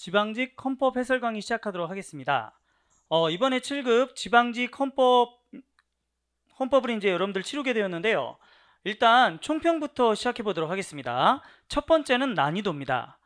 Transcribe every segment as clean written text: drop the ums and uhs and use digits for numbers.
지방직 헌법 해설 강의 시작하도록 하겠습니다. 이번에 7급 지방직 헌법을 이제 여러분들 치르게 되었는데요. 일단 총평부터 시작해 보도록 하겠습니다. 첫 번째는 난이도입니다.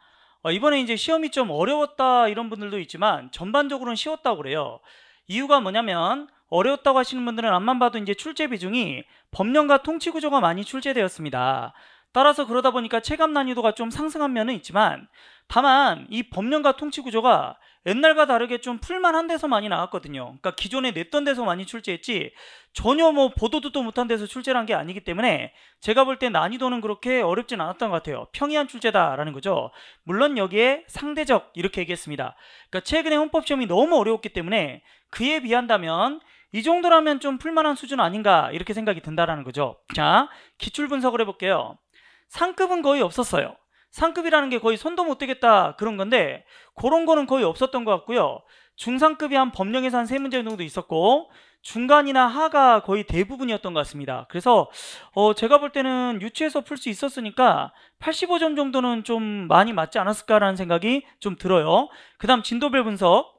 이번에 이제 시험이 좀 어려웠다 이런 분들도 있지만 전반적으로는 쉬웠다고 그래요. 이유가 뭐냐면 어려웠다고 하시는 분들은 앞만 봐도 이제 출제 비중이 법령과 통치구조가 많이 출제되었습니다. 따라서 그러다 보니까 체감 난이도가 좀 상승한 면은 있지만 다만 이 법령과 통치구조가 옛날과 다르게 좀 풀만한 데서 많이 나왔거든요. 그러니까 기존에 냈던 데서 많이 출제했지 전혀 뭐 보도 듣도 못한 데서 출제를 한 게 아니기 때문에 제가 볼 때 난이도는 그렇게 어렵진 않았던 것 같아요. 평이한 출제다라는 거죠. 물론 여기에 상대적 이렇게 얘기했습니다. 그러니까 최근에 헌법시험이 너무 어려웠기 때문에 그에 비한다면 이 정도라면 좀 풀만한 수준 아닌가 이렇게 생각이 든다라는 거죠. 자, 기출 분석을 해볼게요. 상급은 거의 없었어요. 상급이라는 게 거의 손도 못 대겠다 그런 건데 그런 거는 거의 없었던 것 같고요. 중상급이 한 법령에서 한 3문제 정도 있었고 중간이나 하가 거의 대부분이었던 것 같습니다. 그래서 제가 볼 때는 유치해서 풀 수 있었으니까 85점 정도는 좀 많이 맞지 않았을까라는 생각이 좀 들어요. 그 다음 진도별 분석.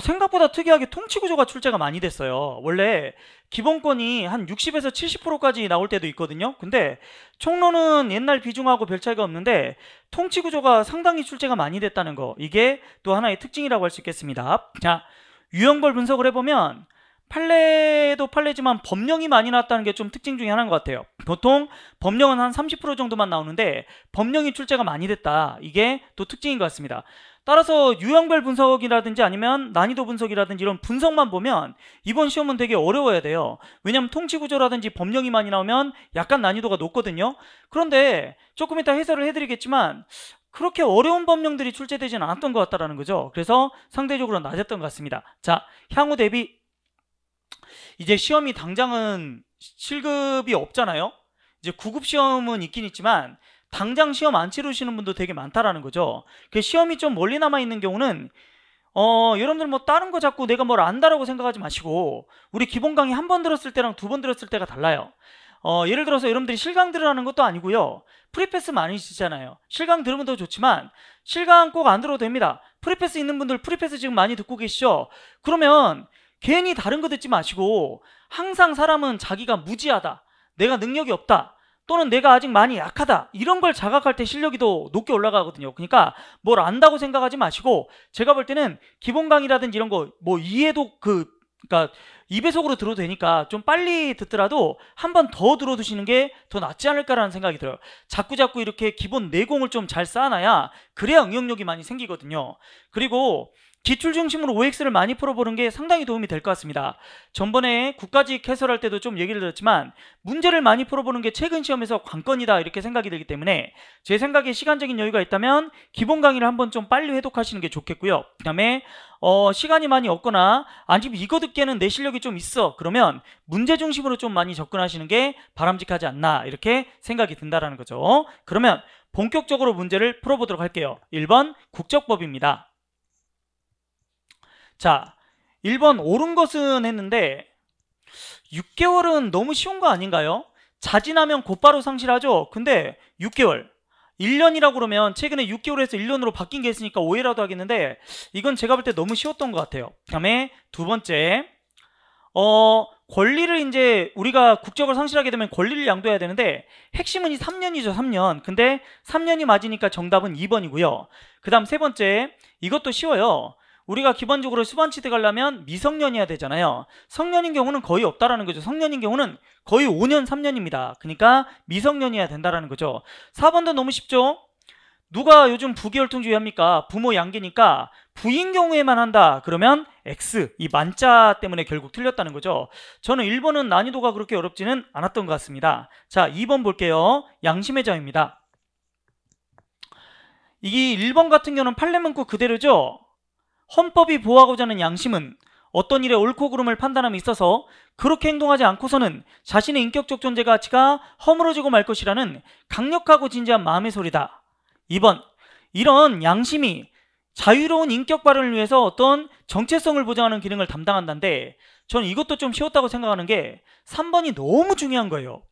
생각보다 특이하게 통치구조가 출제가 많이 됐어요. 원래 기본권이 한 60에서 70%까지 나올 때도 있거든요. 근데 총론은 옛날 비중하고 별 차이가 없는데 통치구조가 상당히 출제가 많이 됐다는 거, 이게 또 하나의 특징이라고 할 수 있겠습니다. 자, 유형별 분석을 해보면 판례도 판례지만 법령이 많이 나왔다는 게 좀 특징 중에 하나인 것 같아요. 보통 법령은 한 30% 정도만 나오는데 법령이 출제가 많이 됐다, 이게 또 특징인 것 같습니다. 따라서 유형별 분석이라든지 아니면 난이도 분석이라든지 이런 분석만 보면 이번 시험은 되게 어려워야 돼요. 왜냐하면 통치구조라든지 법령이 많이 나오면 약간 난이도가 높거든요. 그런데 조금 이따 해설을 해드리겠지만 그렇게 어려운 법령들이 출제되지는 않았던 것 같다는 거죠. 그래서 상대적으로 낮았던 것 같습니다. 자, 향후 대비 이제 시험이 당장은 7급이 없잖아요. 이제 9급 시험은 있긴 있지만 당장 시험 안 치르시는 분도 되게 많다라는 거죠. 그 시험이 좀 멀리 남아 있는 경우는 여러분들 뭐 다른 거 자꾸 내가 뭘 안다라고 생각하지 마시고 우리 기본 강의 한 번 들었을 때랑 2번 들었을 때가 달라요. 예를 들어서 여러분들이 실강 들으라는 것도 아니고요. 프리패스 많이 있잖아요. 실강 들으면 더 좋지만 실강 꼭 안 들어도 됩니다. 프리패스 있는 분들 프리패스 지금 많이 듣고 계시죠? 그러면 괜히 다른 거 듣지 마시고 항상 사람은 자기가 무지하다, 내가 능력이 없다, 또는 내가 아직 많이 약하다, 이런 걸 자각할 때 실력이 더 높게 올라가거든요. 그러니까 뭘 안다고 생각하지 마시고 제가 볼 때는 기본 강의라든지 이런 거 뭐 이해도 그러니까 2배속으로 들어도 되니까 좀 빨리 듣더라도 한 번 더 들어두시는 게 더 낫지 않을까라는 생각이 들어요. 자꾸 이렇게 기본 내공을 좀 잘 쌓아놔야 그래야 응용력이 많이 생기거든요. 그리고 기출 중심으로 OX를 많이 풀어보는 게 상당히 도움이 될 것 같습니다. 전번에 국가직 해설할 때도 좀 얘기를 드렸지만 문제를 많이 풀어보는 게 최근 시험에서 관건이다 이렇게 생각이 들기 때문에 제 생각에 시간적인 여유가 있다면 기본 강의를 한번 좀 빨리 회독하시는 게 좋겠고요. 그 다음에 시간이 많이 없거나 아니면 이거 듣기에는 내 실력이 좀 있어, 그러면 문제 중심으로 좀 많이 접근하시는 게 바람직하지 않나 이렇게 생각이 든다라는 거죠. 그러면 본격적으로 문제를 풀어보도록 할게요. 1번 국적법입니다. 자, 1번 옳은 것은 했는데 6개월은 너무 쉬운 거 아닌가요? 자진하면 곧바로 상실하죠. 근데 6개월 1년이라고 그러면 최근에 6개월에서 1년으로 바뀐 게 있으니까 오해라도 하겠는데 이건 제가 볼 때 너무 쉬웠던 것 같아요. 그 다음에 두 번째, 권리를 이제 우리가 국적을 상실하게 되면 권리를 양도해야 되는데 핵심은 이 3년이죠. 3년. 근데 3년이 맞으니까 정답은 2번이고요. 그 다음 세 번째, 이것도 쉬워요. 우리가 기본적으로 수반치대 가려면 미성년이어야 되잖아요. 성년인 경우는 거의 없다라는 거죠. 성년인 경우는 거의 5년 3년입니다. 그러니까 미성년이어야 된다라는 거죠. 4번도 너무 쉽죠. 누가 요즘 부기혈통주의 합니까? 부모 양계니까 부인 경우에만 한다 그러면 X, 이 만자 때문에 결국 틀렸다는 거죠. 저는 1번은 난이도가 그렇게 어렵지는 않았던 것 같습니다. 자, 2번 볼게요. 양심의 자유입니다. 이게 1번 같은 경우는 판례 문구 그대로죠. 헌법이 보호하고자 하는 양심은 어떤 일의 옳고 그름을 판단함에 있어서 그렇게 행동하지 않고서는 자신의 인격적 존재 가치가 허물어지고 말 것이라는 강력하고 진지한 마음의 소리다. 2번, 이런 양심이 자유로운 인격 발현을 위해서 어떤 정체성을 보장하는 기능을 담당한다는데 저는 이것도 좀 쉬웠다고 생각하는 게 3번이 너무 중요한 거예요.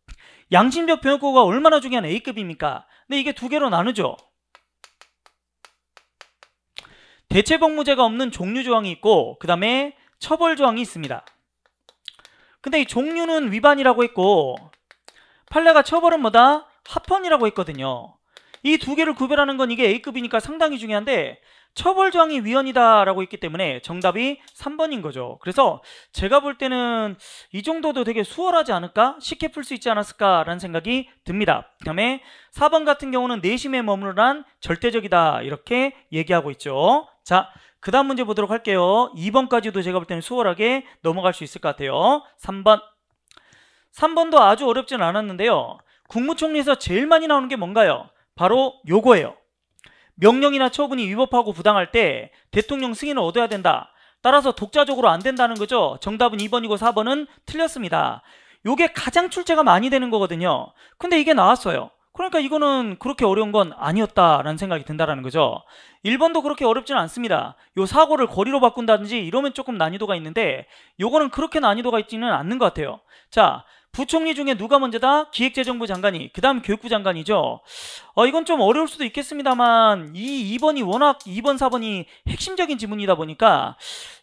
양심적 변호구가 얼마나 중요한 A급입니까? 근데 이게 두 개로 나누죠. 대체복무제가 없는 종류 조항이 있고 그 다음에 처벌 조항이 있습니다. 근데 이 종류는 위반이라고 했고 판례가 처벌은 뭐다? 합헌이라고 했거든요. 이 두 개를 구별하는 건 이게 A급이니까 상당히 중요한데 처벌 조항이 위헌이다 라고 했기 때문에 정답이 3번인 거죠. 그래서 제가 볼 때는 이 정도도 되게 수월하지 않을까? 쉽게 풀 수 있지 않았을까? 라는 생각이 듭니다. 그 다음에 4번 같은 경우는 내심에 머무르란 절대적이다 이렇게 얘기하고 있죠. 자, 그 다음 문제 보도록 할게요. 2번까지도 제가 볼 때는 수월하게 넘어갈 수 있을 것 같아요. 3번도 아주 어렵진 않았는데요. 국무총리에서 제일 많이 나오는 게 뭔가요? 바로 요거예요. 명령이나 처분이 위법하고 부당할 때 대통령 승인을 얻어야 된다. 따라서 독자적으로 안 된다는 거죠. 정답은 2번이고 4번은 틀렸습니다. 요게 가장 출제가 많이 되는 거거든요. 근데 이게 나왔어요. 그러니까 이거는 그렇게 어려운 건 아니었다라는 생각이 든다는 거죠. 1번도 그렇게 어렵지는 않습니다. 요 사고를 거리로 바꾼다든지 이러면 조금 난이도가 있는데 요거는 그렇게 난이도가 있지는 않는 것 같아요. 자, 부총리 중에 누가 먼저다? 기획재정부 장관이, 그 다음 교육부 장관이죠. 이건 좀 어려울 수도 있겠습니다만 이 2번이 워낙 2번, 4번이 핵심적인 지문이다 보니까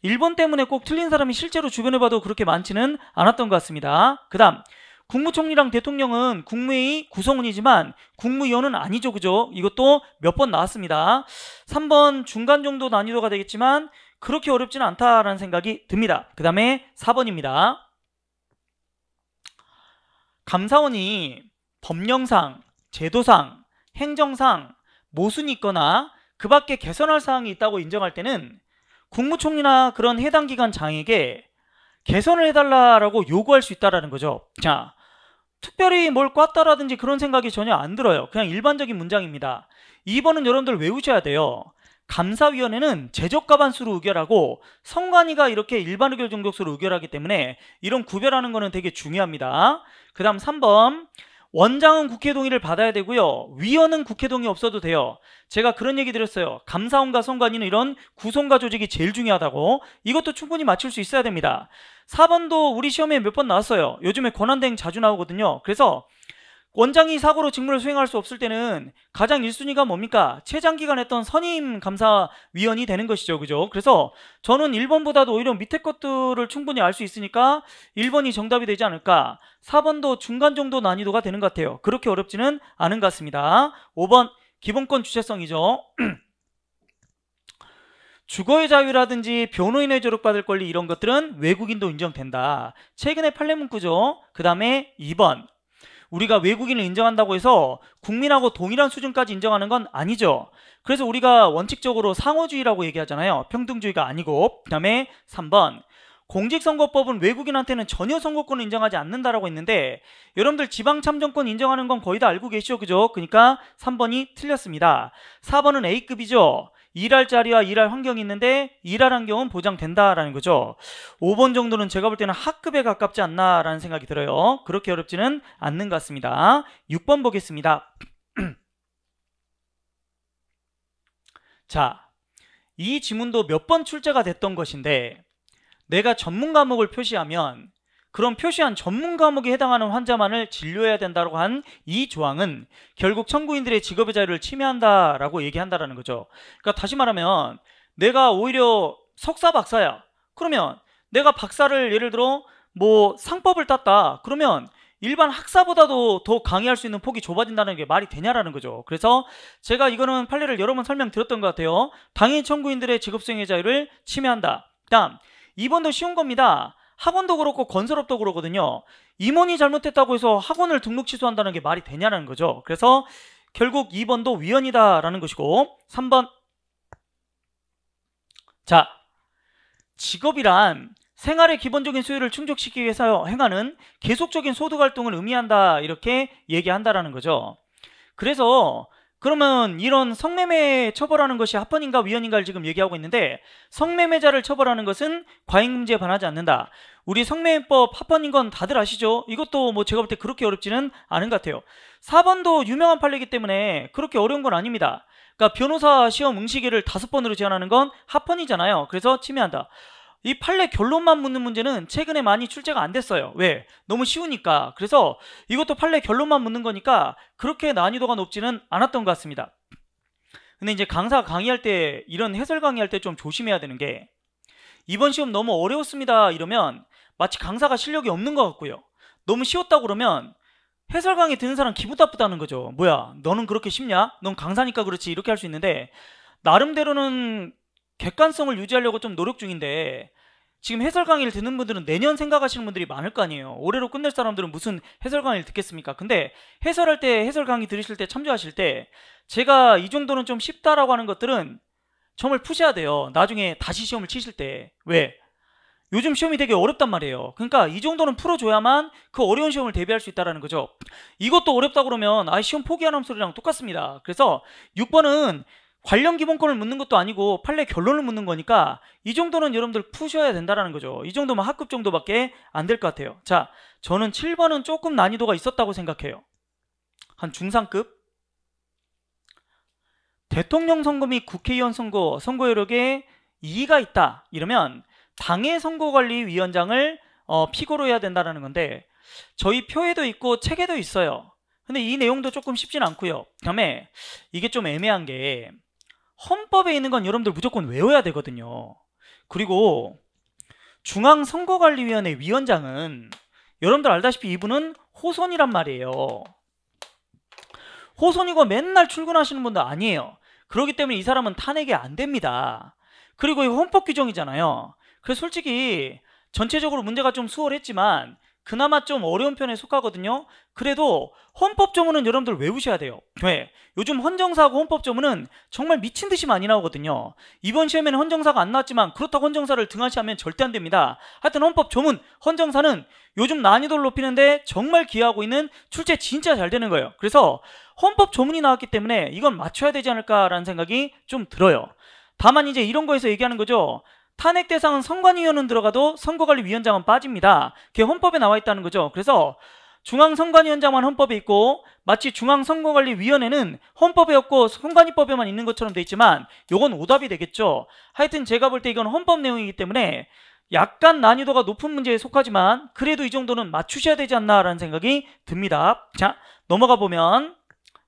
1번 때문에 꼭 틀린 사람이 실제로 주변에 봐도 그렇게 많지는 않았던 것 같습니다. 그 다음 국무총리랑 대통령은 국무회의 구성원이지만 국무위원은 아니죠. 그죠? 이것도 몇 번 나왔습니다. 3번 중간 정도 난이도가 되겠지만 그렇게 어렵지는 않다라는 생각이 듭니다. 그 다음에 4번입니다. 감사원이 법령상, 제도상, 행정상 모순이 있거나 그 밖에 개선할 사항이 있다고 인정할 때는 국무총리나 그런 해당 기관 장에게 개선을 해달라고 요구할 수 있다는 거죠. 자, 특별히 뭘 꽈다라든지 그런 생각이 전혀 안 들어요. 그냥 일반적인 문장입니다. 2번은 여러분들 외우셔야 돼요. 감사위원회는 제적과반수로 의결하고 선관위가 이렇게 일반 의결 정족수로 의결하기 때문에 이런 구별하는 거는 되게 중요합니다. 그 다음 3번 원장은 국회 동의를 받아야 되고요. 위원은 국회 동의 없어도 돼요. 제가 그런 얘기 드렸어요. 감사원과 선관위는 이런 구성과 조직이 제일 중요하다고. 이것도 충분히 맞출 수 있어야 됩니다. 4번도 우리 시험에 몇 번 나왔어요. 요즘에 권한대행 자주 나오거든요. 그래서 원장이 사고로 직무를 수행할 수 없을 때는 가장 1순위가 뭡니까? 최장기간 했던 선임 감사위원이 되는 것이죠. 그죠? 그래서 저는 1번보다도 오히려 밑에 것들을 충분히 알 수 있으니까 1번이 정답이 되지 않을까. 4번도 중간 정도 난이도가 되는 것 같아요. 그렇게 어렵지는 않은 것 같습니다. 5번 기본권 주체성이죠. 주거의 자유라든지 변호인의 조력받을 권리 이런 것들은 외국인도 인정된다. 최근에 판례 문구죠. 그 다음에 2번 우리가 외국인을 인정한다고 해서 국민하고 동일한 수준까지 인정하는 건 아니죠. 그래서 우리가 원칙적으로 상호주의라고 얘기하잖아요. 평등주의가 아니고. 그 다음에 3번 공직선거법은 외국인한테는 전혀 선거권을 인정하지 않는다라고 했는데 여러분들 지방참정권 인정하는 건 거의 다 알고 계시죠. 그죠? 그러니까 3번이 틀렸습니다. 4번은 A급이죠. 일할 자리와 일할 환경이 있는데 일할 환경은 보장된다라는 거죠. 5번 정도는 제가 볼 때는 H급에 가깝지 않나라는 생각이 들어요. 그렇게 어렵지는 않는 것 같습니다. 6번 보겠습니다. 자, 이 지문도 몇 번 출제가 됐던 것인데 내가 전문 과목을 표시하면 그런 표시한 전문 과목에 해당하는 환자만을 진료해야 된다고 한 이 조항은 결국 청구인들의 직업의 자유를 침해한다라고 얘기한다라는 거죠. 그러니까 다시 말하면 내가 오히려 석사 박사야. 그러면 내가 박사를 예를 들어 뭐 상법을 땄다. 그러면 일반 학사보다도 더 강의할 수 있는 폭이 좁아진다는 게 말이 되냐라는 거죠. 그래서 제가 이거는 판례를 여러 번 설명드렸던 것 같아요. 당연히 청구인들의 직업수행의 자유를 침해한다. 다음 2번도 쉬운 겁니다. 학원도 그렇고 건설업도 그러거든요. 임원이 잘못했다고 해서 학원을 등록 취소한다는 게 말이 되냐는 거죠. 그래서 결국 2번도 위헌이다라는 것이고 3번 자, 직업이란 생활의 기본적인 수요를 충족시키기 위해서 행하는 계속적인 소득활동을 의미한다 이렇게 얘기한다라는 거죠. 그래서 그러면 이런 성매매 처벌하는 것이 합헌인가 위헌인가를 지금 얘기하고 있는데 성매매자를 처벌하는 것은 과잉금지에 반하지 않는다. 우리 성매매법 합헌인 건 다들 아시죠? 이것도 뭐 제가 볼 때 그렇게 어렵지는 않은 것 같아요. 4번도 유명한 판례이기 때문에 그렇게 어려운 건 아닙니다. 그러니까 변호사 시험 응시기를 5번으로 제한하는 건 합헌이잖아요. 그래서 침해한다. 이 판례 결론만 묻는 문제는 최근에 많이 출제가 안 됐어요. 왜? 너무 쉬우니까. 그래서 이것도 판례 결론만 묻는 거니까 그렇게 난이도가 높지는 않았던 것 같습니다. 근데 이제 강사가 강의할 때, 이런 해설 강의할 때 좀 조심해야 되는 게, 이번 시험 너무 어려웠습니다 이러면 마치 강사가 실력이 없는 것 같고요. 너무 쉬웠다고 그러면 해설 강의 듣는 사람 기분 나쁘다는 거죠. 뭐야, 너는 그렇게 쉽냐? 넌 강사니까 그렇지. 이렇게 할 수 있는데, 나름대로는 객관성을 유지하려고 좀 노력 중인데, 지금 해설 강의를 듣는 분들은 내년 생각하시는 분들이 많을 거 아니에요. 올해로 끝낼 사람들은 무슨 해설 강의를 듣겠습니까? 근데 해설할 때, 해설 강의 들으실 때, 참조하실 때 제가 이 정도는 좀 쉽다라고 하는 것들은 정말 푸셔야 돼요. 나중에 다시 시험을 치실 때. 왜? 요즘 시험이 되게 어렵단 말이에요. 그러니까 이 정도는 풀어줘야만 그 어려운 시험을 대비할 수 있다는 거죠. 이것도 어렵다 그러면 시험 포기하는 소리랑 똑같습니다. 그래서 6번은 관련 기본권을 묻는 것도 아니고 판례 결론을 묻는 거니까 이 정도는 여러분들 푸셔야 된다는 거죠. 이 정도면 학급 정도밖에 안 될 것 같아요. 자, 저는 7번은 조금 난이도가 있었다고 생각해요. 한 중상급. 대통령 선거 및 국회의원 선거, 선거 여력에 이의가 있다 이러면 당의 선거관리위원장을 피고로 해야 된다는 건데, 저희 표에도 있고 책에도 있어요. 근데 이 내용도 조금 쉽진 않고요. 그 다음에 이게 좀 애매한 게, 헌법에 있는 건 여러분들 무조건 외워야 되거든요. 그리고 중앙선거관리위원회 위원장은 여러분들 알다시피 이분은 호선이란 말이에요. 호선이고 맨날 출근하시는 분도 아니에요. 그렇기 때문에 이 사람은 탄핵이 안 됩니다. 그리고 이거 헌법 규정이잖아요. 그래서 솔직히 전체적으로 문제가 좀 수월했지만 그나마 좀 어려운 편에 속하거든요. 그래도 헌법 조문은 여러분들 외우셔야 돼요. 왜? 요즘 헌정사하고 헌법 조문은 정말 미친 듯이 많이 나오거든요. 이번 시험에는 헌정사가 안 나왔지만 그렇다고 헌정사를 등한시하면 절대 안 됩니다. 하여튼 헌법 조문, 헌정사는 요즘 난이도를 높이는데 정말 기여하고 있는, 출제 진짜 잘 되는 거예요. 그래서 헌법 조문이 나왔기 때문에 이건 맞춰야 되지 않을까라는 생각이 좀 들어요. 다만 이제 이런 거에서 얘기하는 거죠. 탄핵 대상은 선관위원은 들어가도 선거관리위원장은 빠집니다. 그게 헌법에 나와 있다는 거죠. 그래서 중앙선관위원장만 헌법에 있고 마치 중앙선거관리위원회는 헌법에 없고 선관위법에만 있는 것처럼 돼 있지만 요건 오답이 되겠죠. 하여튼 제가 볼 때 이건 헌법 내용이기 때문에 약간 난이도가 높은 문제에 속하지만 그래도 이 정도는 맞추셔야 되지 않나라는 생각이 듭니다. 자, 넘어가 보면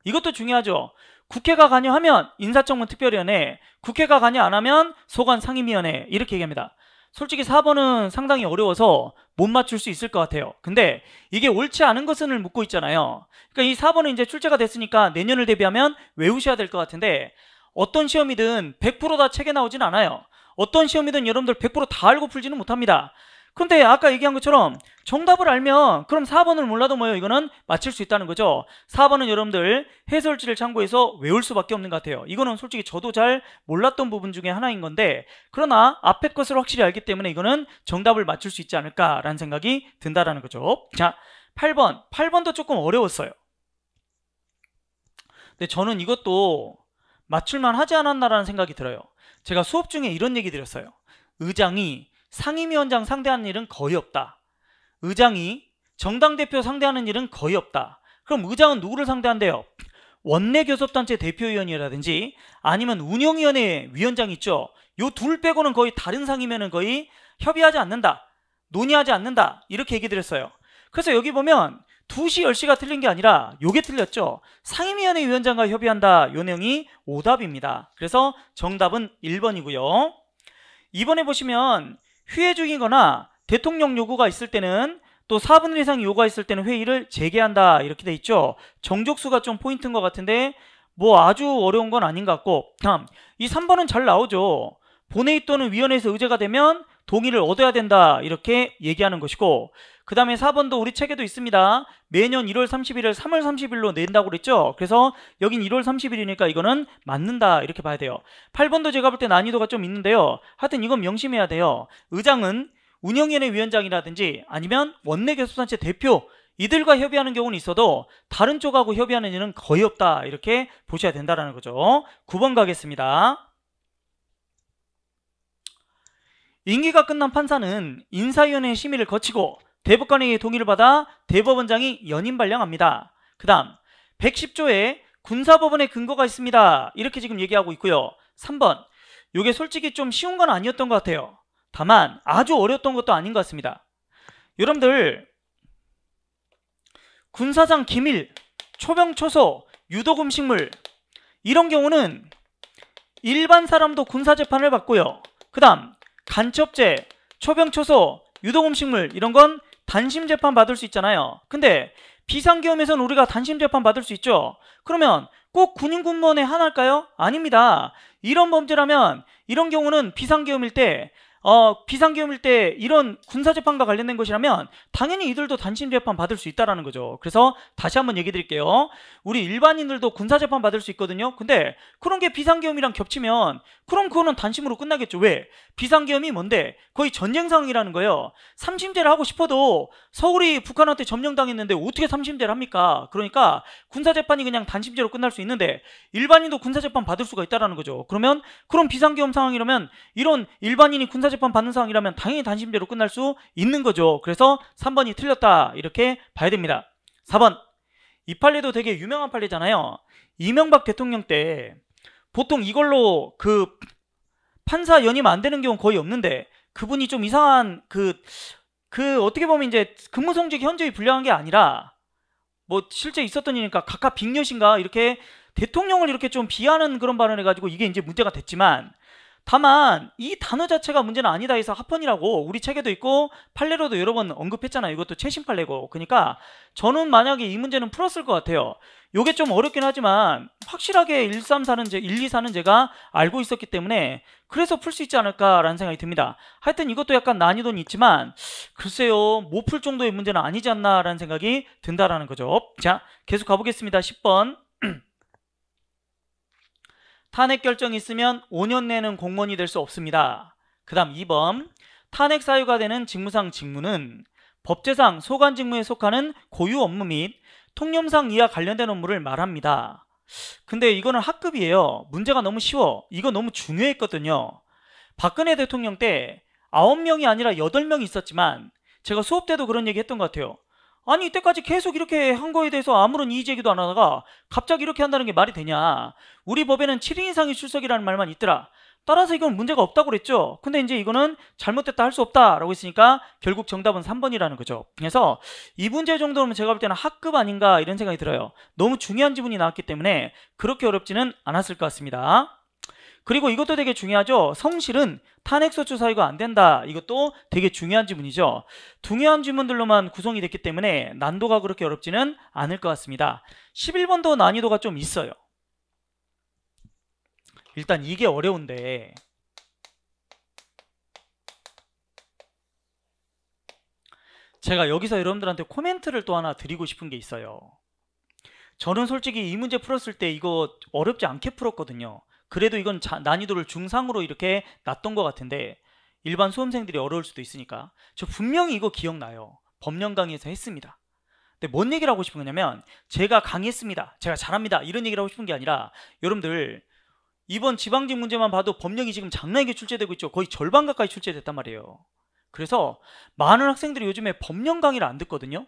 이것도 중요하죠. 국회가 관여하면 인사청문 특별위원회, 국회가 관여 안 하면 소관 상임위원회, 이렇게 얘기합니다. 솔직히 4번은 상당히 어려워서 못 맞출 수 있을 것 같아요. 근데 이게 옳지 않은 것을 묻고 있잖아요. 그러니까 이 4번은 이제 출제가 됐으니까 내년을 대비하면 외우셔야 될 것 같은데, 어떤 시험이든 100% 다 책에 나오진 않아요. 어떤 시험이든 여러분들 100% 다 알고 풀지는 못합니다. 근데 아까 얘기한 것처럼 정답을 알면 그럼 4번을 몰라도 뭐예요? 이거는 맞힐 수 있다는 거죠. 4번은 여러분들 해설지를 참고해서 외울 수밖에 없는 것 같아요. 이거는 솔직히 저도 잘 몰랐던 부분 중에 하나인 건데, 그러나 앞에 것을 확실히 알기 때문에 이거는 정답을 맞출 수 있지 않을까라는 생각이 든다라는 거죠. 자, 8번도 조금 어려웠어요. 근데 저는 이것도 맞출만 하지 않았나라는 생각이 들어요. 제가 수업 중에 이런 얘기 드렸어요. 의장이 상임위원장 상대하는 일은 거의 없다. 의장이 정당 대표 상대하는 일은 거의 없다. 그럼 의장은 누구를 상대한대요? 원내교섭단체 대표위원이라든지 아니면 운영위원회 위원장 있죠. 요 둘 빼고는 거의 다른 상임위는 거의 협의하지 않는다, 논의하지 않는다, 이렇게 얘기 드렸어요. 그래서 여기 보면 2시 10시가 틀린 게 아니라 요게 틀렸죠. 상임위원회 위원장과 협의한다, 요 내용이 오답입니다. 그래서 정답은 1번이고요 2번에 보시면 휴회 중이거나 대통령 요구가 있을 때는, 또 4분의 1 이상 요구가 있을 때는 회의를 재개한다, 이렇게 돼 있죠. 정족수가 좀 포인트인 것 같은데 뭐 아주 어려운 건 아닌 것 같고, 다음 이 3번은 잘 나오죠. 본회의 또는 위원회에서 의제가 되면 동의를 얻어야 된다, 이렇게 얘기하는 것이고, 그 다음에 4번도 우리 책에도 있습니다. 매년 1월 30일을 3월 30일로 낸다고 그랬죠. 그래서 여긴 1월 30일이니까 이거는 맞는다, 이렇게 봐야 돼요. 8번도 제가 볼 때 난이도가 좀 있는데요. 하여튼 이건 명심해야 돼요. 의장은 운영위원회 위원장이라든지 아니면 원내교섭단체 대표, 이들과 협의하는 경우는 있어도 다른 쪽하고 협의하는 일은 거의 없다, 이렇게 보셔야 된다는 거죠. 9번 가겠습니다. 임기가 끝난 판사는 인사위원회 심의를 거치고 대법관의 동의를 받아 대법원장이 연임 발령합니다. 그 다음 110조에 군사법원의 근거가 있습니다, 이렇게 지금 얘기하고 있고요. 3번, 이게 솔직히 좀 쉬운 건 아니었던 것 같아요. 다만 아주 어려웠던 것도 아닌 것 같습니다. 여러분들 군사상 기밀, 초병 초소, 유독 음식물, 이런 경우는 일반 사람도 군사재판을 받고요. 그 다음 간첩죄, 초병초소, 유독음식물 이런 건 단심재판 받을 수 있잖아요. 근데 비상계엄에서는 우리가 단심재판 받을 수 있죠. 그러면 꼭 군인군무원에 하나일까요? 아닙니다. 이런 범죄라면 이런 경우는 비상계엄일 때 이런 군사재판과 관련된 것이라면 당연히 이들도 단심재판 받을 수 있다는 거죠. 그래서 다시 한번 얘기 드릴게요. 우리 일반인들도 군사재판 받을 수 있거든요. 근데 그런 게 비상계엄이랑 겹치면 그럼 그거는 단심으로 끝나겠죠. 왜? 비상계엄이 뭔데? 거의 전쟁 상황이라는 거예요. 3심제를 하고 싶어도 서울이 북한한테 점령당했는데 어떻게 3심제를 합니까? 그러니까 군사재판이 그냥 단심제로 끝날 수 있는데 일반인도 군사재판 받을 수가 있다는 거죠. 그러면 그런 비상계엄 상황이라면 이런 일반인이 군사재판 받는 상황이라면 당연히 단심제로 끝날 수 있는 거죠. 그래서 3번이 틀렸다 이렇게 봐야 됩니다. 4번, 이 판례도 되게 유명한 판례잖아요. 이명박 대통령 때 보통 이걸로 그 판사 연임 안 되는 경우 거의 없는데 그분이 좀 이상한 어떻게 보면 이제 근무 성적이 현저히 불량한 게 아니라 뭐 실제 있었던 일이니까 각하 빅녀신가 이렇게 대통령을 이렇게 좀 비하하는 그런 발언을 해가지고 이게 이제 문제가 됐지만 다만 이 단어 자체가 문제는 아니다 해서 합헌이라고 우리 책에도 있고 판례로도 여러 번 언급했잖아요. 이것도 최신 판례고. 그러니까 저는 만약에 이 문제는 풀었을 것 같아요. 요게 좀 어렵긴 하지만 확실하게 124는 제가 알고 있었기 때문에 그래서 풀 수 있지 않을까라는 생각이 듭니다. 하여튼 이것도 약간 난이도는 있지만 글쎄요, 못 풀 정도의 문제는 아니지 않나라는 생각이 든다라는 거죠. 자, 계속 가보겠습니다. 10번. 탄핵 결정이 있으면 5년 내는 공무원이 될 수 없습니다. 그 다음 2번. 탄핵 사유가 되는 직무상 직무는 법제상 소관 직무에 속하는 고유 업무 및 통념상 이와 관련된 업무를 말합니다. 근데 이거는 학급이에요. 문제가 너무 쉬워. 이거 너무 중요했거든요. 박근혜 대통령 때 9명이 아니라 8명이 있었지만 제가 수업 때도 그런 얘기 했던 것 같아요. 아니 이때까지 계속 이렇게 한 거에 대해서 아무런 이의 제기도 안 하다가 갑자기 이렇게 한다는 게 말이 되냐. 우리 법에는 7인 이상의 출석이라는 말만 있더라. 따라서 이건 문제가 없다고 그랬죠. 근데 이제 이거는 잘못됐다 할 수 없다라고 했으니까 결국 정답은 3번이라는 거죠. 그래서 이 문제 정도면 제가 볼 때는 학급 아닌가 이런 생각이 들어요. 너무 중요한 지문이 나왔기 때문에 그렇게 어렵지는 않았을 것 같습니다. 그리고 이것도 되게 중요하죠. 성실은 탄핵소추 사유가 안 된다. 이것도 되게 중요한 지문이죠. 중요한 지문들로만 구성이 됐기 때문에 난도가 그렇게 어렵지는 않을 것 같습니다. 11번도 난이도가 좀 있어요. 일단 이게 어려운데 제가 여기서 여러분들한테 코멘트를 또 하나 드리고 싶은 게 있어요. 저는 솔직히 이 문제 풀었을 때 이거 어렵지 않게 풀었거든요. 그래도 이건 난이도를 중상으로 이렇게 놨던 것 같은데 일반 수험생들이 어려울 수도 있으니까 저 분명히 이거 기억나요. 법령 강의에서 했습니다. 근데 뭔 얘기를 하고 싶은 거냐면 제가 강의했습니다. 제가 잘합니다. 이런 얘기를 하고 싶은 게 아니라 여러분들 이번 지방직 문제만 봐도 법령이 지금 장난이게 출제되고 있죠. 거의 절반 가까이 출제됐단 말이에요. 그래서 많은 학생들이 요즘에 법령 강의를 안 듣거든요.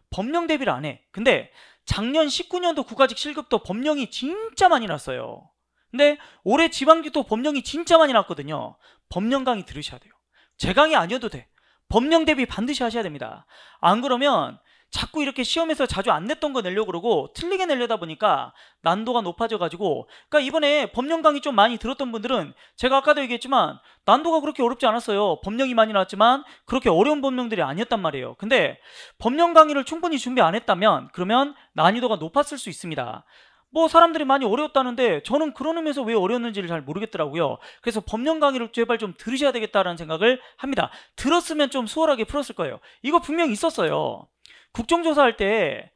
법령 대비를 안 해. 근데 작년 19년도 국가직 실급도 법령이 진짜 많이 났어요. 근데 올해 지방직도 법령이 진짜 많이 났거든요. 법령 강의 들으셔야 돼요. 제 강의 아니어도 돼. 법령 대비 반드시 하셔야 됩니다. 안 그러면 자꾸 이렇게 시험에서 자주 안 냈던 거 내려고 그러고 틀리게 내려다 보니까 난도가 높아져가지고 그러니까 이번에 법령 강의 좀 많이 들었던 분들은 제가 아까도 얘기했지만 난도가 그렇게 어렵지 않았어요. 법령이 많이 나왔지만 그렇게 어려운 법령들이 아니었단 말이에요. 근데 법령 강의를 충분히 준비 안 했다면 그러면 난이도가 높았을 수 있습니다. 뭐 사람들이 많이 어려웠다는데 저는 그런 의미에서 왜 어려웠는지를 잘 모르겠더라고요. 그래서 법령 강의를 제발 좀 들으셔야 되겠다라는 생각을 합니다. 들었으면 좀 수월하게 풀었을 거예요. 이거 분명히 있었어요. 국정조사할 때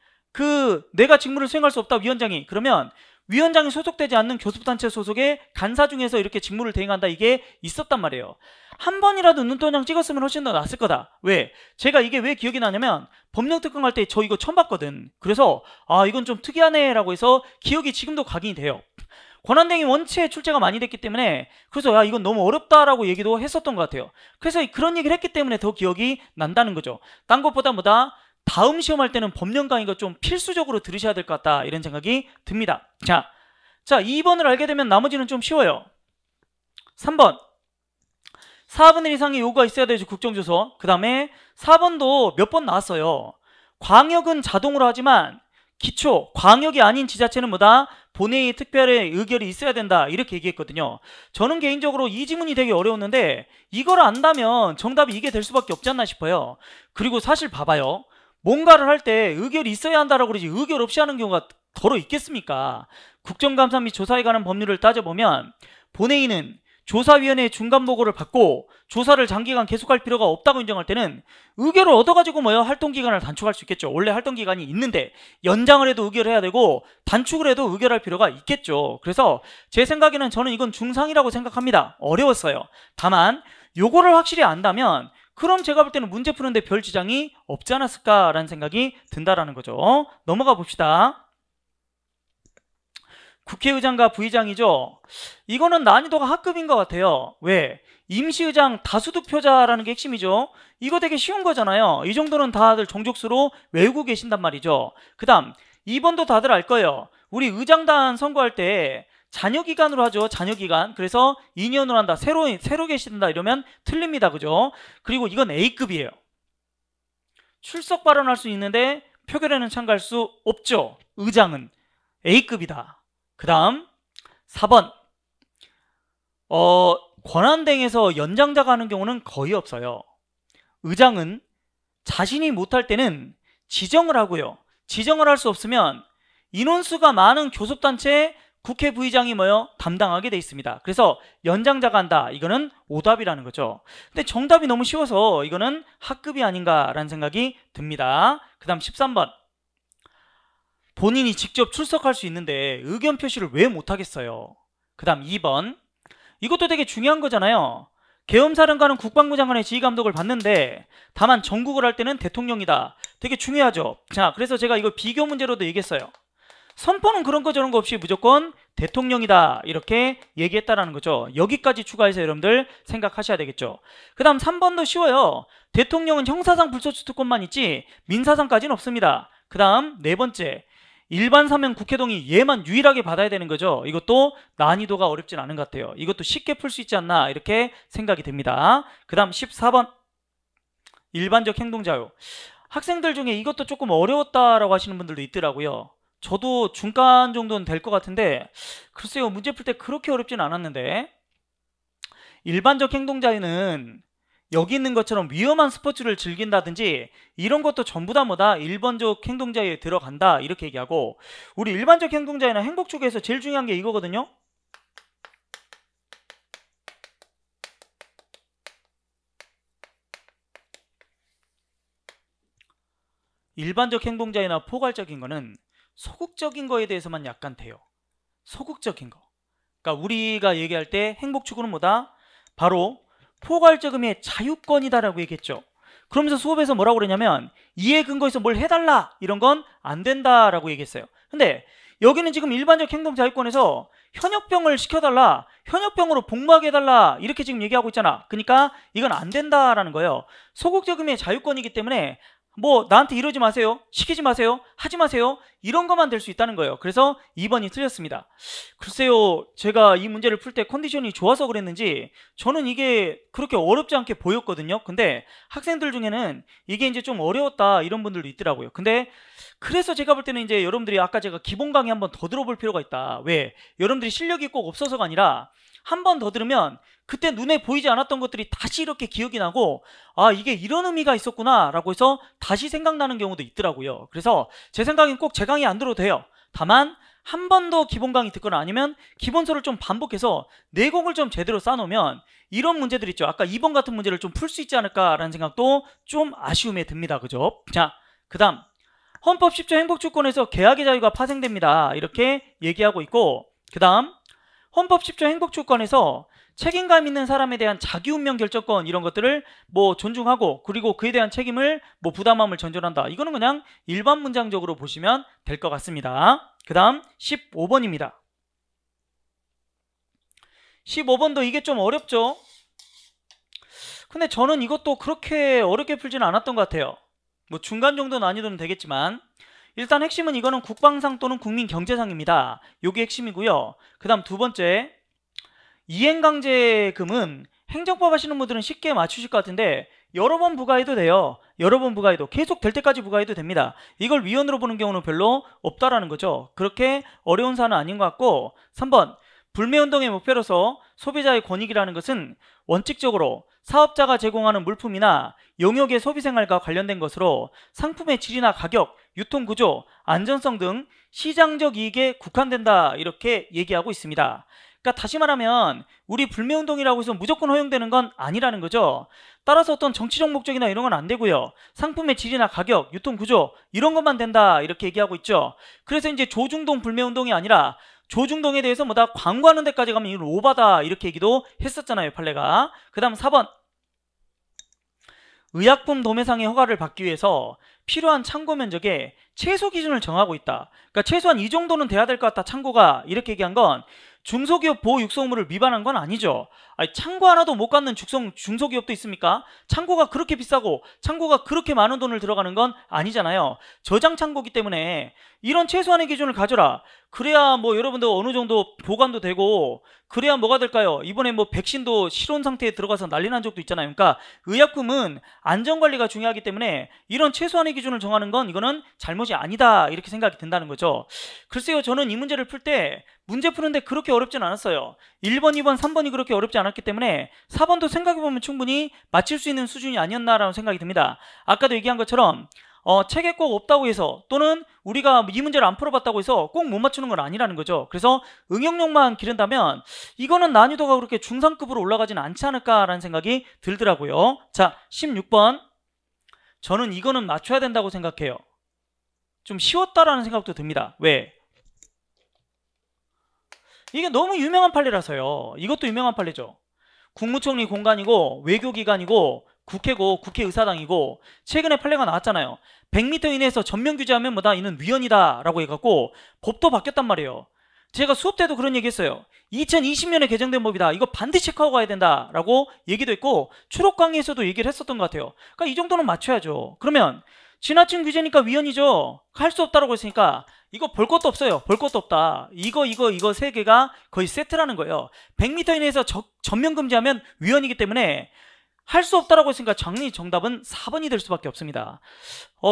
내가 직무를 수행할 수 없다 위원장이 그러면 위원장이 소속되지 않는 교섭단체 소속의 간사 중에서 이렇게 직무를 대행한다 이게 있었단 말이에요. 한 번이라도 눈도장 찍었으면 훨씬 더 낫을 거다. 왜? 제가 이게 왜 기억이 나냐면 법령 특강 할 때 저 이거 처음 봤거든. 그래서 아 이건 좀 특이하네 라고 해서 기억이 지금도 각인이 돼요. 권한대행이 원체 출제가 많이 됐기 때문에 그래서 야 이건 너무 어렵다라고 얘기도 했었던 것 같아요. 그래서 그런 얘기를 했기 때문에 더 기억이 난다는 거죠. 딴 것보다 다음 시험할 때는 법령 강의가 좀 필수적으로 들으셔야 될 것 같다 이런 생각이 듭니다. 자 2번을 알게 되면 나머지는 좀 쉬워요. 3번 4분의 1 이상의 요구가 있어야 되죠. 국정조서. 그 다음에 4번도 몇 번 나왔어요. 광역은 자동으로 하지만 기초, 광역이 아닌 지자체는 뭐다? 본회의 특별의 의결이 있어야 된다. 이렇게 얘기했거든요. 저는 개인적으로 이 지문이 되게 어려웠는데 이걸 안다면 정답이 이게 될 수밖에 없지 않나 싶어요. 그리고 사실 봐봐요. 뭔가를 할 때 의결이 있어야 한다라고 그러지 의결 없이 하는 경우가 더러 있겠습니까? 국정감사 및 조사에 관한 법률을 따져보면 본회의는 조사위원회의 중간보고를 받고 조사를 장기간 계속할 필요가 없다고 인정할 때는 의결을 얻어가지고 활동기간을 단축할 수 있겠죠. 원래 활동기간이 있는데 연장을 해도 의결해야 되고 단축을 해도 의결할 필요가 있겠죠. 그래서 제 생각에는 저는 이건 중상이라고 생각합니다. 어려웠어요. 다만 요거를 확실히 안다면 그럼 제가 볼 때는 문제 푸는데 별 지장이 없지 않았을까라는 생각이 든다라는 거죠. 넘어가 봅시다. 국회의장과 부의장이죠. 이거는 난이도가 하급인 것 같아요. 왜? 임시의장 다수득표자라는 게 핵심이죠. 이거 되게 쉬운 거잖아요. 이 정도는 다들 정족수로 외우고 계신단 말이죠. 그 다음 2번도 다들 알 거예요. 우리 의장단 선거할 때 잔여기간으로 하죠. 잔여기간. 그래서 2년으로 한다. 새로 계신다 이러면 틀립니다. 그죠? 그리고 이건 A급이에요. 출석 발언할 수 있는데 표결에는 참가할 수 없죠. 의장은 A급이다. 그 다음 4번 권한대행에서 연장자가 하는 경우는 거의 없어요. 의장은 자신이 못할 때는 지정을 하고요. 지정을 할 수 없으면 인원수가 많은 교섭단체에 국회 부의장이 담당하게 돼 있습니다. 그래서 연장자가 한다. 이거는 오답이라는 거죠. 근데 정답이 너무 쉬워서 이거는 하급이 아닌가라는 생각이 듭니다. 그 다음 13번 본인이 직접 출석할 수 있는데 의견 표시를 왜 못하겠어요? 그 다음 2번 이것도 되게 중요한 거잖아요. 계엄사령관은 국방부 장관의 지휘감독을 받는데 다만 정국을 할 때는 대통령이다. 되게 중요하죠. 자, 그래서 제가 이거 비교 문제로도 얘기했어요. 선포는 그런 거 저런 거 없이 무조건 대통령이다 이렇게 얘기했다라는 거죠. 여기까지 추가해서 여러분들 생각하셔야 되겠죠. 그 다음 3번도 쉬워요. 대통령은 형사상 불소추 특권만 있지 민사상까지는 없습니다. 그 다음 네 번째 일반 사면 국회동의 얘만 유일하게 받아야 되는 거죠. 이것도 난이도가 어렵진 않은 것 같아요. 이것도 쉽게 풀 수 있지 않나 이렇게 생각이 됩니다. 그 다음 14번 일반적 행동자유. 학생들 중에 이것도 조금 어려웠다라고 하시는 분들도 있더라고요. 저도 중간 정도는 될 것 같은데 글쎄요 문제 풀 때 그렇게 어렵진 않았는데 일반적 행동자유는 여기 있는 것처럼 위험한 스포츠를 즐긴다든지 이런 것도 전부 다 일반적 행동자유에 들어간다 이렇게 얘기하고 우리 일반적 행동자유나 행복주기에서 제일 중요한 게 이거거든요. 일반적 행동자유나 포괄적인 거는 소극적인 거에 대해서만 약간 돼요. 소극적인 거. 그러니까 우리가 얘기할 때 행복추구는 뭐다? 바로 포괄적 의미의 자유권이다라고 얘기했죠. 그러면서 수업에서 뭐라고 그러냐면 이해 근거에서 뭘 해달라 이런 건 안 된다라고 얘기했어요. 근데 여기는 지금 일반적 행동자유권에서 현역병을 시켜달라, 현역병으로 복무하게 해달라 이렇게 지금 얘기하고 있잖아. 그러니까 이건 안 된다라는 거예요. 소극적 의미의 자유권이기 때문에 나한테 이러지 마세요, 시키지 마세요, 하지 마세요 이런 것만 될 수 있다는 거예요. 그래서 2번이 틀렸습니다. 글쎄요 제가 이 문제를 풀 때 컨디션이 좋아서 그랬는지 저는 이게 그렇게 어렵지 않게 보였거든요. 근데 학생들 중에는 이게 이제 좀 어려웠다 이런 분들도 있더라고요. 근데 그래서 제가 볼 때는 이제 여러분들이 아까 제가 기본 강의 한번 더 들어볼 필요가 있다. 왜? 여러분들이 실력이 꼭 없어서가 아니라 한 번 더 들으면 그때 눈에 보이지 않았던 것들이 다시 이렇게 기억이 나고 아 이게 이런 의미가 있었구나 라고 해서 다시 생각나는 경우도 있더라고요. 그래서 제 생각엔 꼭 제 강의 안 들어도 돼요. 다만 한 번 더 기본 강의 듣거나 아니면 기본서를 좀 반복해서 내공을 좀 제대로 쌓아놓으면 이런 문제들 있죠. 아까 2번 같은 문제를 좀 풀 수 있지 않을까라는 생각도 좀 아쉬움에 듭니다. 그죠? 자, 그 다음 헌법 10조 행복주권에서 계약의 자유가 파생됩니다. 이렇게 얘기하고 있고 그 다음 헌법 10조 행복주권에서 책임감 있는 사람에 대한 자기운명 결정권 이런 것들을 존중하고 그리고 그에 대한 책임을 부담함을 전제한다. 이거는 그냥 일반 문장적으로 보시면 될 것 같습니다. 그 다음 15번입니다. 15번도 이게 좀 어렵죠? 근데 저는 이것도 그렇게 어렵게 풀지는 않았던 것 같아요. 중간 정도 난이도는 되겠지만 일단 핵심은 이거는 국방상 또는 국민경제상입니다. 요게 핵심이고요. 그 다음 두 번째 이행강제금은 행정법 하시는 분들은 쉽게 맞추실 것 같은데 여러 번 부과해도 돼요. 여러 번 부과해도, 계속 될 때까지 부과해도 됩니다. 이걸 위헌으로 보는 경우는 별로 없다라는 거죠. 그렇게 어려운 사안은 아닌 것 같고, 3번 불매운동의 목표로서 소비자의 권익이라는 것은 원칙적으로 사업자가 제공하는 물품이나 용역의 소비생활과 관련된 것으로 상품의 질이나 가격, 유통구조, 안전성 등 시장적 이익에 국한된다, 이렇게 얘기하고 있습니다. 그러니까 다시 말하면 우리 불매운동이라고 해서 무조건 허용되는 건 아니라는 거죠. 따라서 어떤 정치적 목적이나 이런 건 안 되고요. 상품의 질이나 가격, 유통구조 이런 것만 된다, 이렇게 얘기하고 있죠. 그래서 이제 조중동 불매운동이 아니라 조중동에 대해서 뭐다 광고하는 데까지 가면 이건 오바다, 이렇게 얘기도 했었잖아요, 판례가. 그 다음 4번 의약품 도매상의 허가를 받기 위해서 필요한 창고 면적에 최소 기준을 정하고 있다. 그러니까 최소한 이 정도는 돼야 될 것 같다, 창고가, 이렇게 얘기한 건 중소기업 보호 육성 의무를 위반한 건 아니죠. 아니, 창고 하나도 못 갖는 중소기업도 있습니까? 창고가 그렇게 비싸고 창고가 그렇게 많은 돈을 들어가는 건 아니잖아요. 저장 창고기 때문에 이런 최소한의 기준을 가져라. 그래야 뭐 여러분들 어느 정도 보관도 되고, 그래야 뭐가 될까요? 이번에 뭐 백신도 실온 상태에 들어가서 난리 난 적도 있잖아요. 그러니까 의약품은 안전관리가 중요하기 때문에 이런 최소한의 기준을 정하는 건 이거는 잘못이 아니다, 이렇게 생각이 든다는 거죠. 글쎄요, 저는 이 문제를 풀 때 문제 푸는데 그렇게 어렵진 않았어요. 1번, 2번, 3번이 그렇게 어렵지 않았기 때문에 4번도 생각해보면 충분히 맞힐 수 있는 수준이 아니었나라는 생각이 듭니다. 아까도 얘기한 것처럼 책에 꼭 없다고 해서, 또는 우리가 이 문제를 안 풀어봤다고 해서 꼭 못 맞추는 건 아니라는 거죠. 그래서 응용력만 기른다면 이거는 난이도가 그렇게 중상급으로 올라가지는 않지 않을까라는 생각이 들더라고요. 자, 16번. 저는 이거는 맞춰야 된다고 생각해요. 좀 쉬웠다라는 생각도 듭니다. 왜? 이게 너무 유명한 판례라서요. 이것도 유명한 판례죠. 국무총리 공간이고 외교기관이고 국회고 국회의사당이고, 최근에 판례가 나왔잖아요. 100m 이내에서 전면 규제하면 뭐다, 이는 위헌이다 라고 해갖고 법도 바뀌었단 말이에요. 제가 수업 때도 그런 얘기 했어요. 2020년에 개정된 법이다, 이거 반드시 체크하고 가야 된다 라고 얘기도 했고, 추록 강의에서도 얘기를 했었던 것 같아요. 그러니까 이 정도는 맞춰야죠. 그러면 지나친 규제니까 위헌이죠. 할 수 없다라고 했으니까 이거 볼 것도 없어요. 볼 것도 없다. 이거 세 개가 거의 세트라는 거예요. 100m 이내에서 전면 금지하면 위헌이기 때문에 할 수 없다라고 했으니까 정답은 4번이 될 수밖에 없습니다.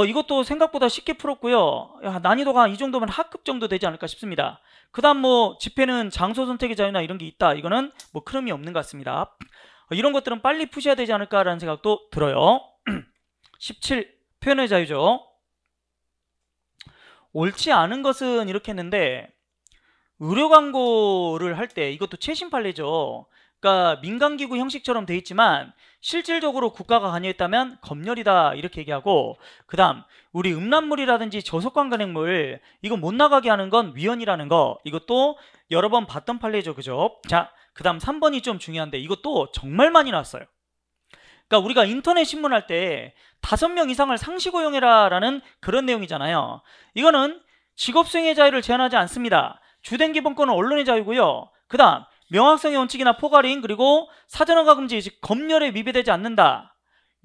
이것도 생각보다 쉽게 풀었고요. 난이도가 이 정도면 하급 정도 되지 않을까 싶습니다. 그 다음 뭐 집회는 장소 선택의 자유나 이런 게 있다, 이거는 뭐 큰 의미 없는 것 같습니다. 이런 것들은 빨리 푸셔야 되지 않을까라는 생각도 들어요. 17. 표현의 자유죠. 옳지 않은 것은 이렇게 했는데, 의료 광고를 할 때 이것도 최신 판례죠. 그러니까 민간기구 형식처럼 돼 있지만 실질적으로 국가가 관여했다면 검열이다, 이렇게 얘기하고, 그 다음 우리 음란물이라든지 저속관광행물 이거 못 나가게 하는 건 위헌이라는 거, 이것도 여러 번 봤던 판례죠, 그죠? 자, 그 다음 3번이 좀 중요한데 이것도 정말 많이 나왔어요. 그러니까 우리가 인터넷 신문할 때 5명 이상을 상시 고용해라 라는 그런 내용이잖아요. 이거는 직업수행의 자유를 제한하지 않습니다. 주된 기본권은 언론의 자유고요. 그 다음 명확성의 원칙이나 포괄임, 그리고 사전허가 금지, 즉 검열에 위배되지 않는다.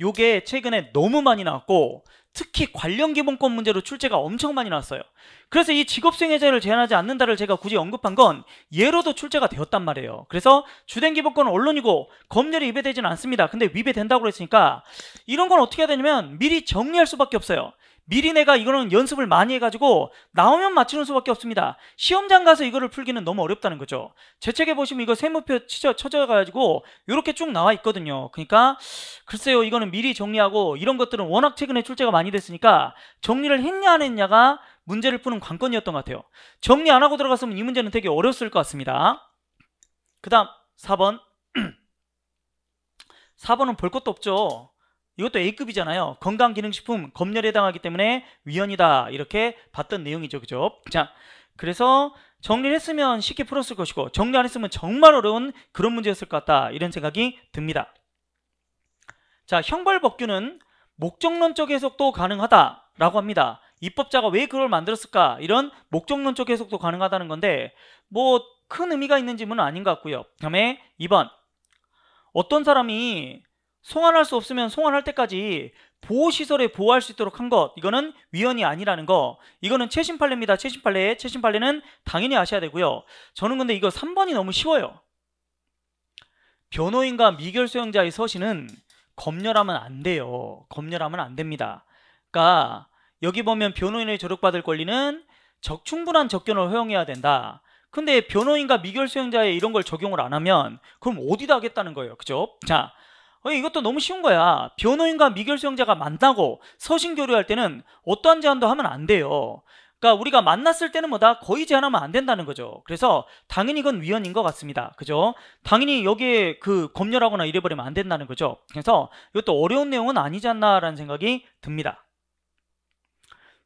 요게 최근에 너무 많이 나왔고, 특히 관련 기본권 문제로 출제가 엄청 많이 나왔어요. 그래서 이 직업수행의 자유를 제한하지 않는다를 제가 굳이 언급한 건 예로도 출제가 되었단 말이에요. 그래서 주된 기본권은 언론이고 검열이 위배되지는 않습니다. 근데 위배된다고 그랬으니까 이런 건 어떻게 해야 되냐면 미리 정리할 수밖에 없어요. 미리 내가 이거는 연습을 많이 해가지고 나오면 맞추는 수밖에 없습니다. 시험장 가서 이거를 풀기는 너무 어렵다는 거죠. 제 책에 보시면 이거 세무표 쳐져가지고 이렇게 쭉 나와 있거든요. 그러니까 글쎄요, 이거는 미리 정리하고, 이런 것들은 워낙 최근에 출제가 많이 됐으니까 정리를 했냐 안 했냐가 문제를 푸는 관건이었던 것 같아요. 정리 안 하고 들어갔으면 이 문제는 되게 어려웠을 것 같습니다. 그 다음 4번. 4번은 볼 것도 없죠. 이것도 A급이잖아요. 건강기능식품 검열에 해당하기 때문에 위헌이다, 이렇게 봤던 내용이죠, 그죠? 자, 그래서 정리를 했으면 쉽게 풀었을 것이고, 정리 안 했으면 정말 어려운 그런 문제였을 것 같다, 이런 생각이 듭니다. 자, 형벌법규는 목적론적 해석도 가능하다라고 합니다. 입법자가 왜 그걸 만들었을까, 이런 목적론적 해석도 가능하다는 건데 뭐 큰 의미가 있는 질문은 아닌 것 같고요. 다음에 2번. 어떤 사람이 송환할 수 없으면 송환할 때까지 보호시설에 보호할 수 있도록 한 것, 이거는 위헌이 아니라는 거. 이거는 최신 판례입니다. 최신 판례는 당연히 아셔야 되고요. 저는 근데 이거 3번이 너무 쉬워요. 변호인과 미결 수용자의 서신은 검열하면 안 돼요. 검열하면 안 됩니다. 그러니까 여기 보면 변호인을 조력받을 권리는 충분한 접견을 허용해야 된다. 근데 변호인과 미결 수행자의 이런 걸 적용을 안 하면 그럼 어디다 하겠다는 거예요. 그죠? 자, 이것도 너무 쉬운 거야. 변호인과 미결 수행자가 만나고 서신 교류할 때는 어떠한 제한도 하면 안 돼요. 그러니까 우리가 만났을 때는 뭐다? 거의 제한하면 안 된다는 거죠. 그래서 당연히 이건 위헌인 것 같습니다. 그죠? 당연히 여기에 그 검열하거나 이래버리면 안 된다는 거죠. 그래서 이것도 어려운 내용은 아니지 않나라는 생각이 듭니다.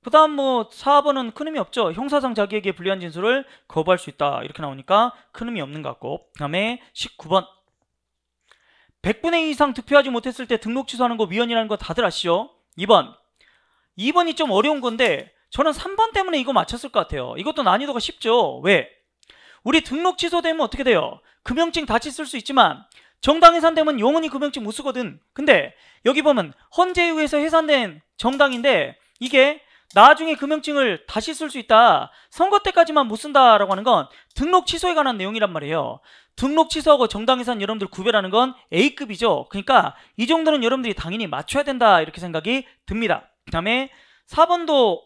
그 다음 뭐 4번은 큰 의미 없죠. 형사상 자기에게 불리한 진술을 거부할 수 있다. 이렇게 나오니까 큰 의미 없는 것 같고, 그 다음에 19번 100분의 2 이상 득표하지 못했을 때 등록 취소하는 거 위헌이라는 거 다들 아시죠? 2번이 좀 어려운 건데 저는 3번 때문에 이거 맞췄을 것 같아요. 이것도 난이도가 쉽죠. 왜? 우리 등록 취소되면 어떻게 돼요? 금형증 다시 쓸 수 있지만 정당 해산되면 영원히 금형증 못 쓰거든. 근데 여기 보면 헌재 의회에서 해산된 정당인데 이게 나중에 금형증을 다시 쓸 수 있다. 선거 때까지만 못 쓴다라고 하는 건 등록 취소에 관한 내용이란 말이에요. 등록 취소하고 정당 해산 여러분들 구별하는 건 A급이죠. 그러니까 이 정도는 여러분들이 당연히 맞춰야 된다. 이렇게 생각이 듭니다. 그 다음에 4번도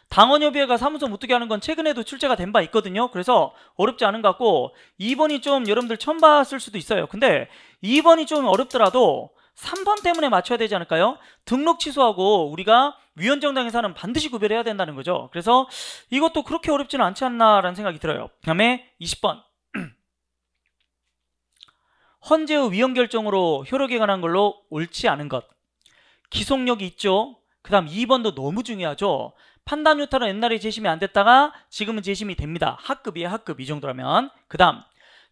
당원협의회가 사무소 못 두게 하는 건 최근에도 출제가 된 바 있거든요. 그래서 어렵지 않은 것 같고 2번이 좀 여러분들 처음 봤을 수도 있어요. 근데 2번이 좀 어렵더라도 3번 때문에 맞춰야 되지 않을까요? 등록 취소하고 우리가 위헌정당에서는 반드시 구별해야 된다는 거죠. 그래서 이것도 그렇게 어렵지는 않지 않나라는 생각이 들어요. 그 다음에 20번 헌재의 위헌 결정으로 효력에 관한 걸로 옳지 않은 것. 기속력이 있죠. 그 다음 2번도 너무 중요하죠. 판단 유타는 옛날에 재심이 안 됐다가 지금은 재심이 됩니다. 하급이에요. 하급. 이 정도라면. 그 다음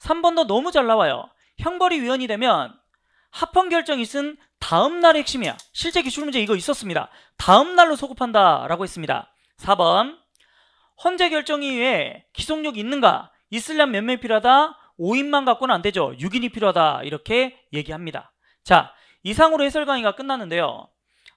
3번도 너무 잘 나와요. 형벌이 위헌이 되면 합헌 결정이 있은 다음 날의 핵심이야. 실제 기출문제 이거 있었습니다. 다음 날로 소급한다 라고 했습니다. 4번 헌재 결정 이후에 기속력이 있는가? 있으려면 몇 명이 필요하다? 5인만 갖고는 안 되죠. 6인이 필요하다. 이렇게 얘기합니다. 자, 이상으로 해설 강의가 끝났는데요.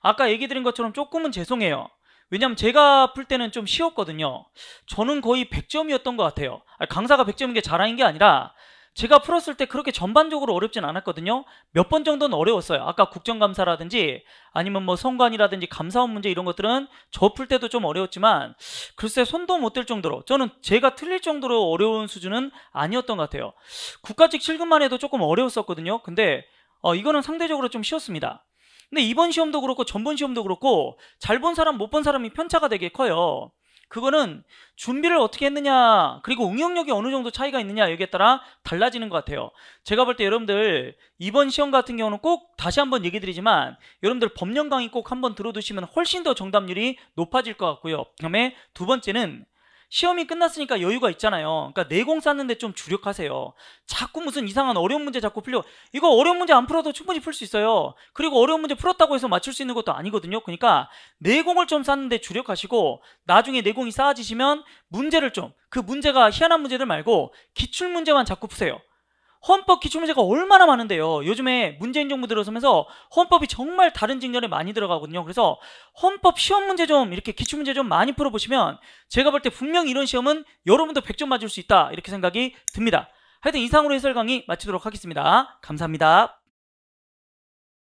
아까 얘기 드린 것처럼 조금은 죄송해요. 왜냐면 제가 풀 때는 좀 쉬웠거든요. 저는 거의 100점이었던 것 같아요. 강사가 100점인 게 자랑인 게 아니라 제가 풀었을 때 그렇게 전반적으로 어렵진 않았거든요. 몇 번 정도는 어려웠어요. 아까 국정감사라든지 아니면 뭐 선관이라든지 감사원 문제 이런 것들은 저 풀 때도 좀 어려웠지만 글쎄 손도 못 댈 정도로 저는 제가 틀릴 정도로 어려운 수준은 아니었던 것 같아요. 국가직 실급만 해도 조금 어려웠었거든요. 근데 이거는 상대적으로 좀 쉬웠습니다. 근데 이번 시험도 그렇고 전번 시험도 그렇고 잘 본 사람 못 본 사람이 편차가 되게 커요. 그거는 준비를 어떻게 했느냐 그리고 응용력이 어느 정도 차이가 있느냐 여기에 따라 달라지는 것 같아요. 제가 볼 때 여러분들 이번 시험 같은 경우는 꼭 다시 한번 얘기 드리지만 여러분들 법령 강의 꼭 한번 들어두시면 훨씬 더 정답률이 높아질 것 같고요. 그 다음에 두 번째는 시험이 끝났으니까 여유가 있잖아요. 그러니까 내공 쌓는데 좀 주력하세요. 자꾸 무슨 이상한 어려운 문제 자꾸 풀려. 이거 어려운 문제 안 풀어도 충분히 풀 수 있어요. 그리고 어려운 문제 풀었다고 해서 맞출 수 있는 것도 아니거든요. 그러니까 내공을 좀 쌓는데 주력하시고 나중에 내공이 쌓아지시면 문제를 좀 그 문제가 희한한 문제들 말고 기출문제만 자꾸 푸세요. 헌법 기출문제가 얼마나 많은데요. 요즘에 문재인 정부 들어서면서 헌법이 정말 다른 직면에 많이 들어가거든요. 그래서 헌법 시험 문제 좀 이렇게 기출문제 좀 많이 풀어보시면 제가 볼 때 분명히 이런 시험은 여러분도 100점 맞을 수 있다 이렇게 생각이 듭니다. 하여튼 이상으로 해설 강의 마치도록 하겠습니다. 감사합니다.